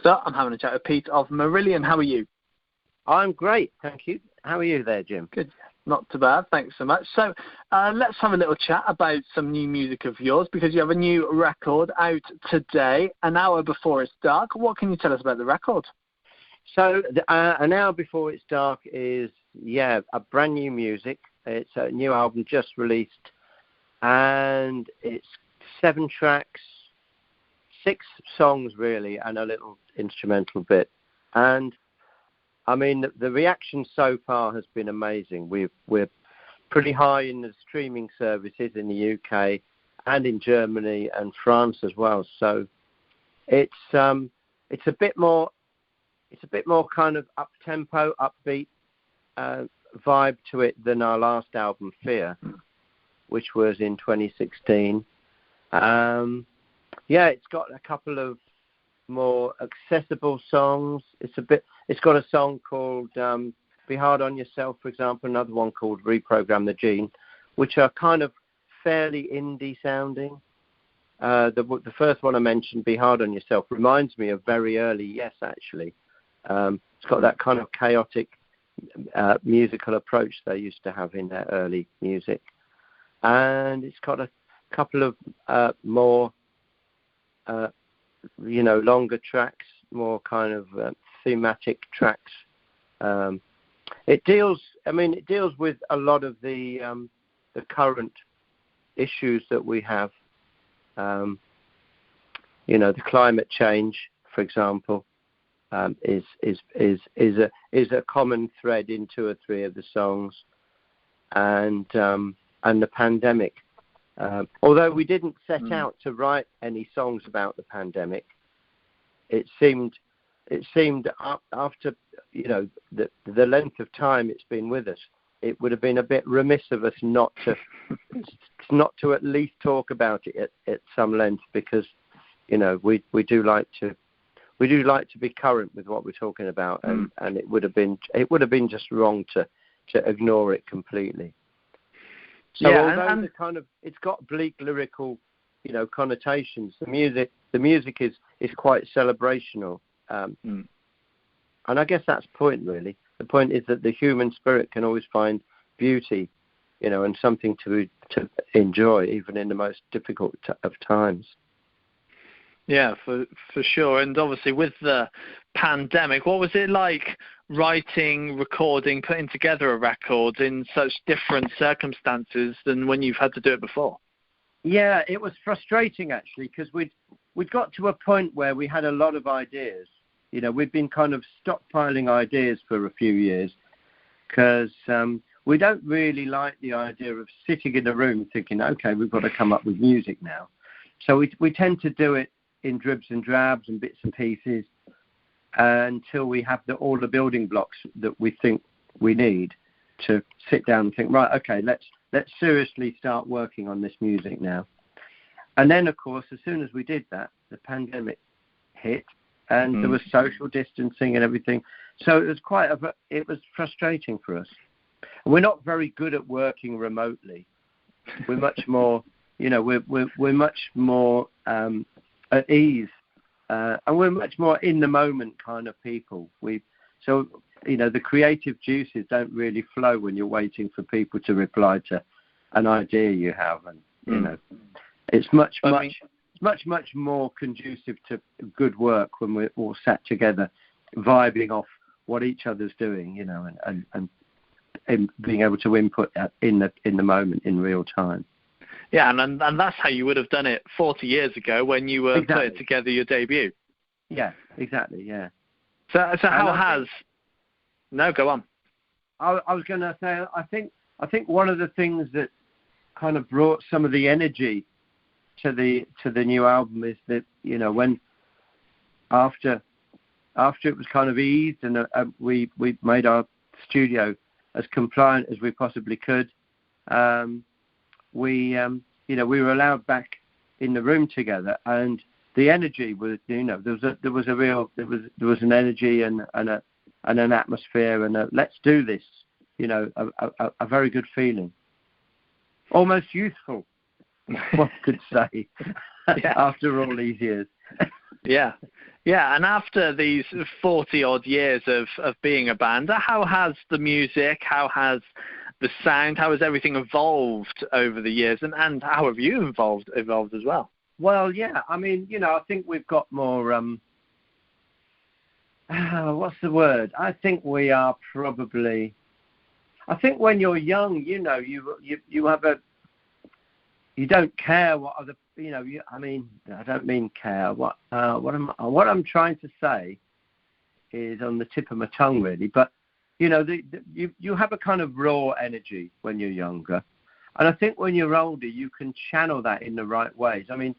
So I'm having a chat with Pete of Marillion. How are you? I'm great, thank you. How are you there, Jim? Good. Not too bad, thanks so much. So let's have a little chat about some new music of yours, because you have a new record out today, An Hour Before It's Dark. What can you tell us about the record? So An Hour Before It's Dark is, a brand new music. It's a new album just released, and it's 7 tracks, 6 songs really, and a little instrumental bit. And I mean, the reaction so far has been amazing. We're pretty high in the streaming services in the UK and in Germany and France as well. So it's a bit more kind of up tempo, upbeat vibe to it than our last album, Fear, which was in 2016. It's got a couple of more accessible songs. It's got a song called Be Hard on Yourself, for example, another one called Reprogram the Gene, which are kind of fairly indie sounding. The first one I mentioned, Be Hard on Yourself, reminds me of very early Yes, actually. It's got that kind of chaotic musical approach they used to have in their early music. And it's got a couple of more longer tracks, more kind of thematic tracks. It deals with a lot of the current issues that we have. The climate change, for example, is a common thread in 2 or 3 of the songs, and the pandemic. Although we didn't set out to write any songs about the pandemic, it seemed after the length of time it's been with us, it would have been a bit remiss of us not to at least talk about it at some length, because we do like to be current with what we're talking about, and it would have been just wrong to ignore it completely. So although it's got bleak lyrical, connotations, the music is quite celebrational, and I guess that's the point really. The point is that the human spirit can always find beauty, and something to enjoy even in the most difficult of times. Yeah, for sure. And obviously with the pandemic, what was it like writing, recording, putting together a record in such different circumstances than when you've had to do it before? Yeah, it was frustrating actually, because we'd got to a point where we had a lot of ideas. We've been kind of stockpiling ideas for a few years, because we don't really like the idea of sitting in a room thinking, okay, we've got to come up with music now. So we tend to do it in dribs and drabs and bits and pieces until we have all the building blocks that we think we need to sit down and think, right, okay, let's seriously start working on this music now. And then, of course, as soon as we did that, the pandemic hit, and there was social distancing and everything. So it was it was frustrating for us. And we're not very good at working remotely. We're much more, we're much more at ease, and we're much more in the moment kind of people. The creative juices don't really flow when you're waiting for people to reply to an idea you have, and it's much more conducive to good work when we're all sat together, vibing off what each other's doing, and being able to input that in the moment in real time. Yeah, and that's how you would have done it 40 years ago when you were putting together your debut. Yeah, exactly. Yeah. So how has? No, go on. I was going to say, I think one of the things that kind of brought some of the energy to the new album is that when after it was kind of eased and we made our studio as compliant as we possibly could, we were allowed back in the room together, and the energy was, there was an energy and an atmosphere, and let's do this, a very good feeling, almost youthful, one could say, after all these years. Yeah, Yeah, and after these 40-odd years of being a band, how has the music, how has the sound, how has everything evolved over the years, and how have you evolved as well? Well, yeah, I mean, I think we've got more, what's the word? I think we are probably, I think when you're young, you have you don't care what other, I mean, I don't mean care. What I'm trying to say is on the tip of my tongue, really. But you have a kind of raw energy when you're younger, and I think when you're older, you can channel that in the right ways. I mean,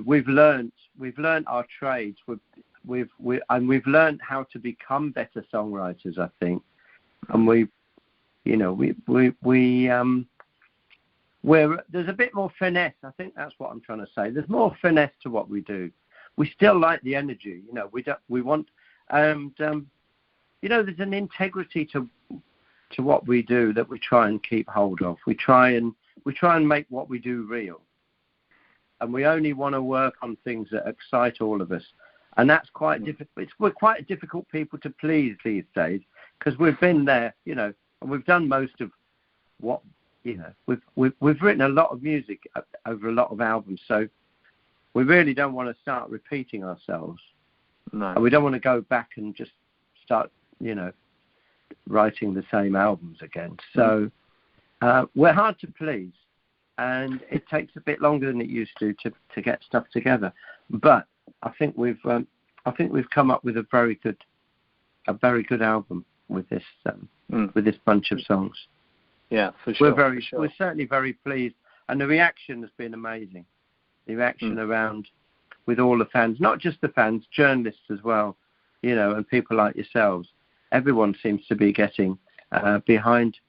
we've learned our trades. We've learned how to become better songwriters, I think, and there's a bit more finesse. I think that's what I'm trying to say. There's more finesse to what we do. We still like the energy, we want, and there's an integrity to what we do that we try and keep hold of. We try and make what we do real, and we only want to work on things that excite all of us. And that's quite difficult. We're quite difficult people to please these days, because we've been there, and we've done most of what. We've written a lot of music over a lot of albums, so we really don't want to start repeating ourselves. No. And we don't want to go back and just start, writing the same albums again. So we're hard to please, and it takes a bit longer than it used to get stuff together. But I think we've come up with a very good album with this bunch of songs. Yeah, for sure. We're certainly very pleased, and the reaction has been amazing. The reaction around with all the fans, not just the fans, journalists as well, and people like yourselves. Everyone seems to be getting behind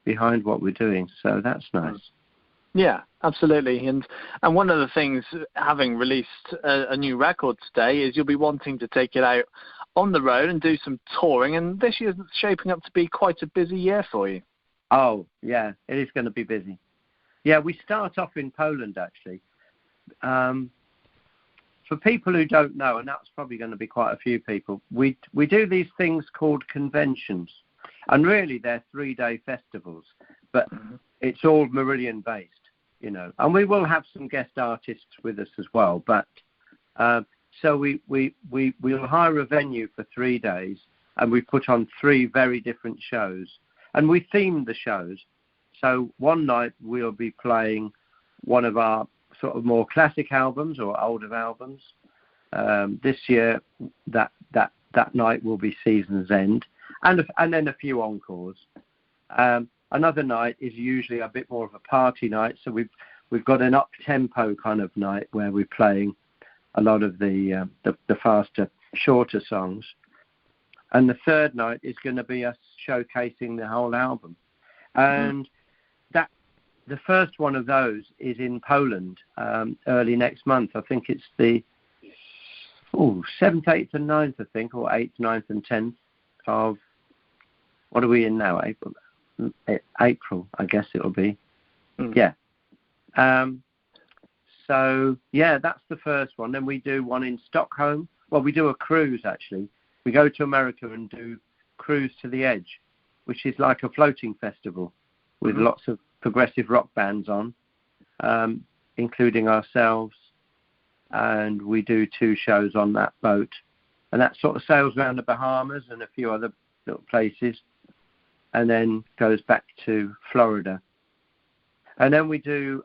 what we're doing, so that's nice. Yeah, absolutely. And one of the things, having released a new record today, is you'll be wanting to take it out on the road and do some touring, and this year's shaping up to be quite a busy year for you. Oh, yeah, it is going to be busy. Yeah, we start off in Poland, actually. For people who don't know, and that's probably going to be quite a few people, we do these things called conventions. And really, they're 3-day festivals, but it's all Marillion-based, And we will have some guest artists with us as well. But so we'll hire a venue for 3 days, and we put on 3 very different shows. And we themed the shows. So one night we'll be playing one of our sort of more classic albums or older albums. This year, that night will be Season's End, and then a few encores. Another night is usually a bit more of a party night. So we've got an up-tempo kind of night where we're playing a lot of the faster, shorter songs. And the third night is going to be us showcasing the whole album. And the first one of those is in Poland early next month. I think it's the 7th, 8th and 9th, I think, or 8th, 9th and 10th of, what are we in now, April, I guess it'll be. Yeah. So, yeah, that's the first one. Then we do one in Stockholm. Well, we do a cruise, actually. We go to America and do Cruise to the Edge, which is like a floating festival with lots of progressive rock bands on, including ourselves. And we do 2 shows on that boat. And that sort of sails around the Bahamas and a few other little places, and then goes back to Florida. And then we do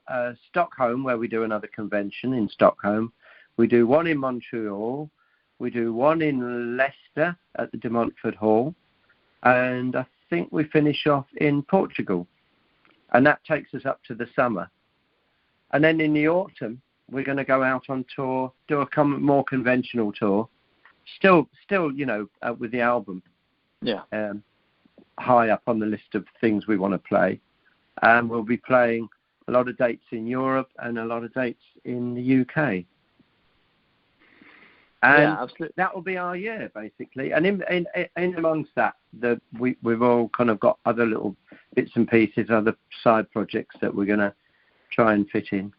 Stockholm, where we do another convention in Stockholm. We do one in Montreal. We do one in Leicester at the De Montfort Hall. And I think we finish off in Portugal. And that takes us up to the summer. And then in the autumn, we're going to go out on tour, do a more conventional tour. Still, with the album. Yeah. High up on the list of things we want to play. And we'll be playing a lot of dates in Europe and a lot of dates in the UK. And yeah, absolutely. That will be our year, basically. And in amongst that, we've all kind of got other little bits and pieces, other side projects that we're going to try and fit in.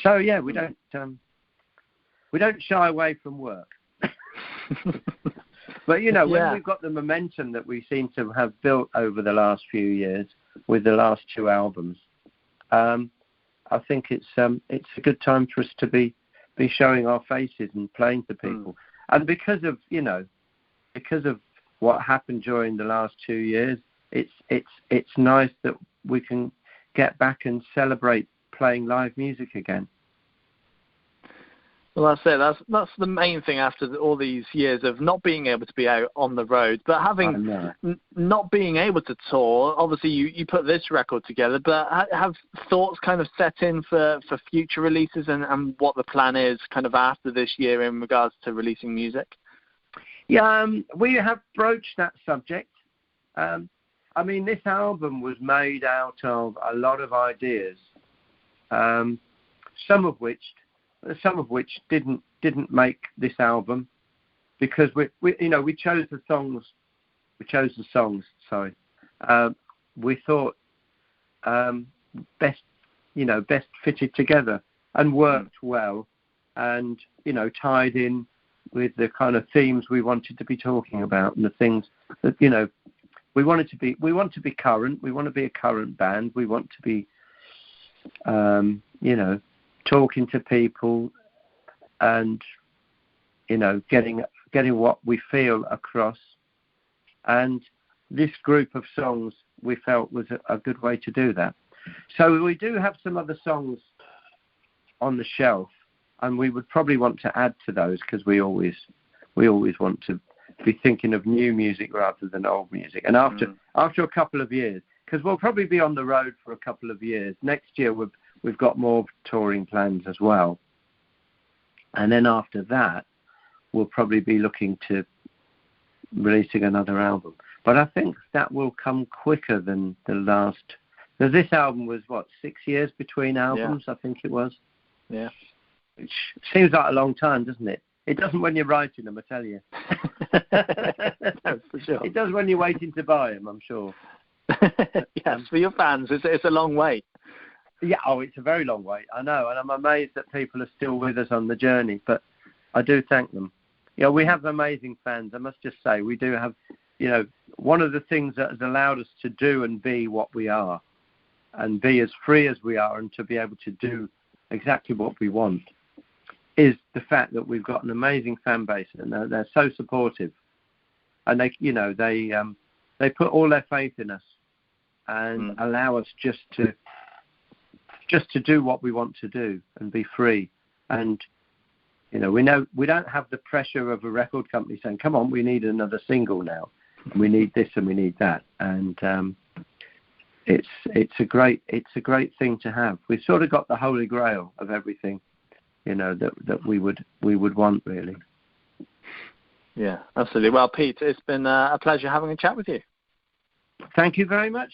So, yeah, we don't... shy away from work. But when we've got the momentum that we seem to have built over the last few years with the last 2 albums, I think it's a good time for us to be showing our faces and playing to people. And because of what happened during the last 2 years, it's nice that we can get back and celebrate playing live music again. Well, that's it. That's the main thing after all these years of not being able to be out on the road, but having not being able to tour. Obviously, you put this record together, but have thoughts kind of set in for future releases and what the plan is kind of after this year in regards to releasing music? Yeah, we have broached that subject. I mean, this album was made out of a lot of ideas, some of which didn't make this album because we chose the songs. We thought best fitted together and worked well, and tied in with the kind of themes we wanted to be talking about and the things that we want to be current. We want to be a current band. We want to be talking to people and getting what we feel across. And this group of songs we felt was a good way to do that. So we do have some other songs on the shelf, and we would probably want to add to those because we always want to be thinking of new music rather than old music. And after a couple of years, because we'll probably be on the road for a couple of years. Next year we've got more touring plans as well. And then after that, we'll probably be looking to releasing another album. But I think that will come quicker than the last. Because this album was, 6 years between albums, I think it was. Yeah. Which seems like a long time, doesn't it? It doesn't when you're writing them, I tell you. No, for sure. It does when you're waiting to buy them, I'm sure. Yes, for your fans, it's a long wait. Yeah, it's a very long wait, I know, and I'm amazed that people are still with us on the journey, but I do thank them. We have amazing fans, I must just say. We do have, one of the things that has allowed us to do and be what we are, and be as free as we are, and to be able to do exactly what we want, is the fact that we've got an amazing fan base, and they're so supportive, and they put all their faith in us and allow us just to do what we want to do and be free. And we know we don't have the pressure of a record company saying, "Come on, we need another single now, and we need this and we need that." And it's a great thing to have. We've sort of got the holy grail of everything, that we would want, really. Yeah, absolutely. Well, Pete, it's been a pleasure having a chat with you. Thank you very much.